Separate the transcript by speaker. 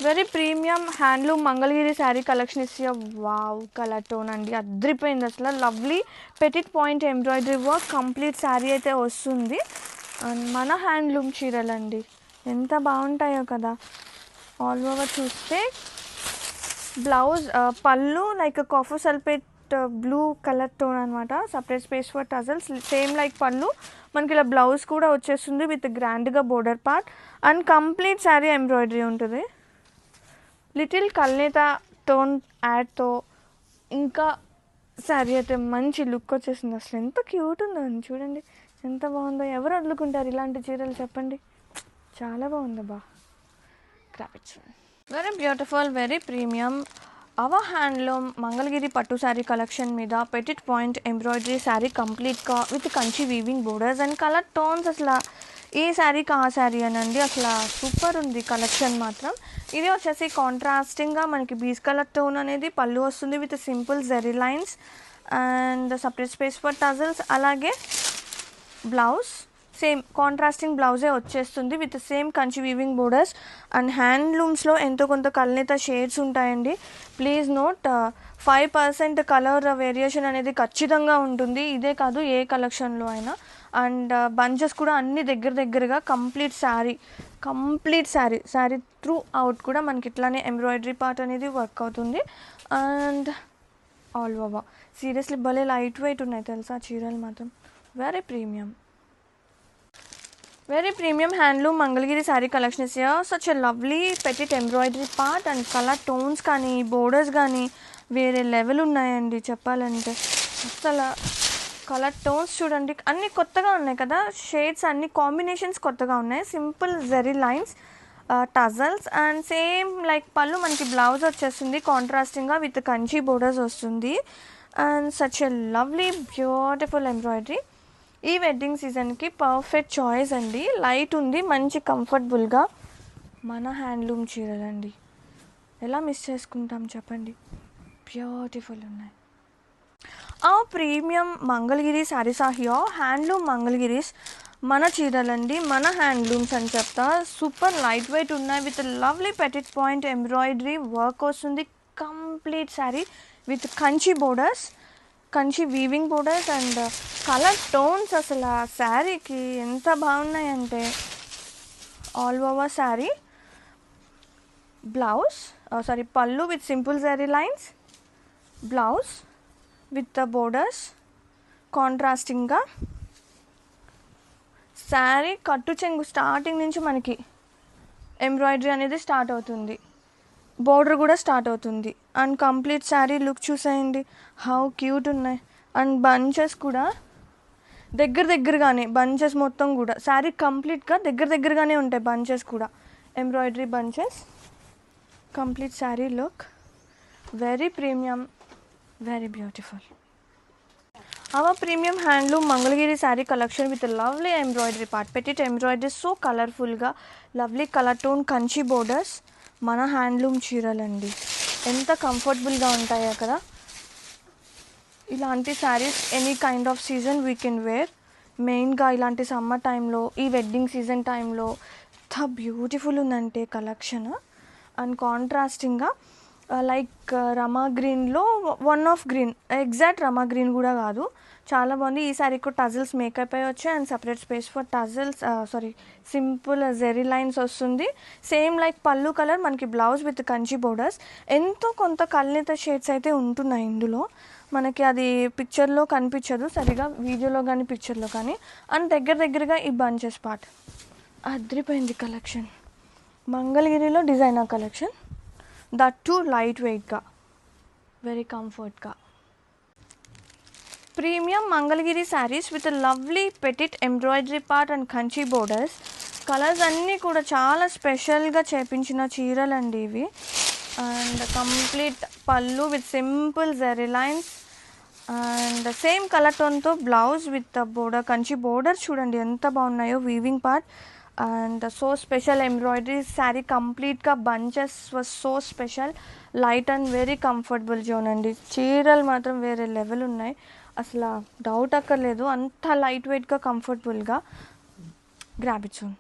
Speaker 1: Very premium handloom Mangalagiri sari collection is wow colour tone అండి, అద్రిపోయింది అసలు. Lovely petit point embroidery work complete sari అయితే వస్తుంది. అండ్ మన హ్యాండ్లూమ్ చీరలండి ఎంత బాగుంటాయో కదా. ఆల్ ఓవర్ చూస్తే బ్లౌజ్ పళ్ళు like copper sulphate blue colour tone అనమాట. Separate space for tassels, same like పళ్ళు మనకి ఇలా బ్లౌజ్ కూడా వచ్చేస్తుంది విత్ గ్రాండ్గా border part. And complete sari embroidery ఉంటుంది. లిటిల్ కల్నేత టోన్ యాడ్తో ఇంకా శారీ అయితే మంచి లుక్ వచ్చేసింది. అసలు ఎంత క్యూట్ ఉందో చూడండి, ఎంత బాగుందో. ఎవరు వదులుకుంటారు ఇలాంటి చీరలు చెప్పండి, చాలా బాగుందబ్బా. Crafts very beautiful, very premium our handloom Mangalagiri పట్టు శారీ కలెక్షన్ మీద పెటిట్ పాయింట్ ఎంబ్రాయిడరీ శారీ కంప్లీట్గా with Kanchi weaving borders and colour tones. అసలు ఈ శారీకి ఆ శారీ అనండి, అసలు సూపర్ ఉంది కలెక్షన్ మాత్రం. ఇది వచ్చేసి కాంట్రాస్టింగ్గా మనకి బీచ్ కలర్ టోన్ అనేది పళ్ళు వస్తుంది with simple zari lines and separate space for tassels. అలాగే బ్లౌజ్ సేమ్ కాంట్రాస్టింగ్ బ్లౌజే వచ్చేస్తుంది with same Kanchi weaving borders. And హ్యాండ్లూమ్స్లో ఎంతో కొంత కల్నేత షేడ్స్ ఉంటాయండి. ప్లీజ్ నోట్ 5% కలర్ వేరియేషన్ అనేది ఖచ్చితంగా ఉంటుంది, ఇదే కాదు ఏ కలెక్షన్లో అయినా. అండ్ బంచెస్ కూడా అన్ని దగ్గరగా కంప్లీట్ శారీ త్రూ అవుట్ కూడా మనకి ఇట్లానే ఎంబ్రాయిడరీ పార్ట్ అనేది వర్క్ అవుతుంది. అండ్ ఆల్ ఓవర్ సీరియస్లీ భలే లైట్ వెయిట్ ఉన్నాయి తెలుసా చీరలు మాత్రం. Very premium handloom Mangalagiri sari collection is such a lovely petite embroidery part and colour tones కానీ బోర్డర్స్ కానీ వేరే లెవెల్ ఉన్నాయండి చెప్పాలంటే. అసలు కలర్ టోన్స్ చూడండి అన్నీ కొత్తగా ఉన్నాయి కదా, షేడ్స్ అన్ని కాంబినేషన్స్ కొత్తగా ఉన్నాయి. Simple zari lines tassels and same like పళ్ళు మనకి బ్లౌజ్ వచ్చేస్తుంది కాంట్రాస్టింగ్గా విత్ కంచి బోర్డర్స్ వస్తుంది. And such a lovely beautiful embroidery. ఈ వెడ్డింగ్ సీజన్కి పర్ఫెక్ట్ చాయిస్ అండి. లైట్ ఉంది, మంచి కంఫర్టబుల్గా మన హ్యాండ్లూమ్ చీరలండి, ఎలా మిస్ చేసుకుంటాం చెప్పండి, బ్యూటిఫుల్ ఉన్నాయి. ఆ premium Mangalagiri saris are here. Handloom Mangalagiris మన చీరలండి, మన హ్యాండ్లూమ్స్ అని చెప్తా. సూపర్ లైట్ వెయిట్ ఉన్నాయి with lovely petit point embroidery work వస్తుంది. Complete sari with Kanchi borders, Kanchi weaving borders and colour tones. అసలు ఆ శారీకి ఎంత బాగున్నాయంటే ఆల్ ఓవర్ శారీ బ్లౌజ్ పళ్ళు with simple zari lines, blouse with the borders కాంట్రాస్టింగ్గా. శారీ కట్టు చెంగు స్టార్టింగ్ నుంచి మనకి ఎంబ్రాయిడరీ అనేది స్టార్ట్ అవుతుంది, బోర్డర్ కూడా స్టార్ట్ అవుతుంది. అండ్ కంప్లీట్ శారీ లుక్ చూసేయండి హౌ క్యూట్ ఉన్నాయి. అండ్ బంచెస్ కూడా దగ్గరగానే, బంచెస్ మొత్తం కూడా శారీ కంప్లీట్గా దగ్గరగానే ఉంటాయి. బంచెస్ కూడా embroidery bunches. Complete sari look very premium, very beautiful. Our premium handloom Mangalagiri sari collection with lovely embroidery part petit embroidery so కలర్ఫుల్గా lovely colour tone Kanchi borders. మన హ్యాండ్లూమ్ చీరలండి ఎంత కంఫర్టబుల్గా ఉంటాయో కదా. ఇలాంటి saris any kind of season we can wear. మెయిన్గా ఇలాంటి సమ్మర్ టైంలో, ఈ వెడ్డింగ్ సీజన్ టైంలో ఎంత బ్యూటిఫుల్ ఉందంటే కలెక్షన్. అండ్ కాంట్రాస్టింగ్గా లైక్ రమా గ్రీన్లో one of green, exact Rama green కూడా కాదు, చాలా బాగుంది. ఈ శారీకి టజల్స్ మేకప్ అయ్యి వచ్చాయి and separate space for tassels simple zari lines వస్తుంది. సేమ్ లైక్ పళ్ళు కలర్ మనకి బ్లౌజ్ విత్ కంచి బోర్డర్స్. ఎంతో కొంత కల్నేత షేడ్స్ అయితే ఉంటున్నాయి ఇందులో, మనకి అది పిక్చర్లో కనిపించదు సరిగా, వీడియోలో కానీ పిక్చర్లో కానీ. అండ్ దగ్గరగా ఈ బంచెస్ పార్ట్ అద్రిపోయింది కలెక్షన్. మంగళగిరిలో designer collection, that to light వెయిట్గా, వెరీ కంఫర్ట్గా. Premium Mangalagiri saris with lovely petite embroidery part and Kanchi borders. Colours అన్నీ కూడా చాలా స్పెషల్గా చేపించిన చీరలండి ఇవి. అండ్ కంప్లీట్ పళ్ళు with simple zari lines and same colour టోన్తో blouse with border, Kanchi border చూడండి ఎంత బాగున్నాయో, weaving part and so special embroidery. Sari కంప్లీట్గా bunches was so special, light and very comfortable zone అండి. చీరలు మాత్రం వేరే లెవెల్ ఉన్నాయి, అసలు డౌట్ అక్కర్లేదు, అంత లైట్ వెయిట్గా కంఫర్టబుల్గా. Grab it soon.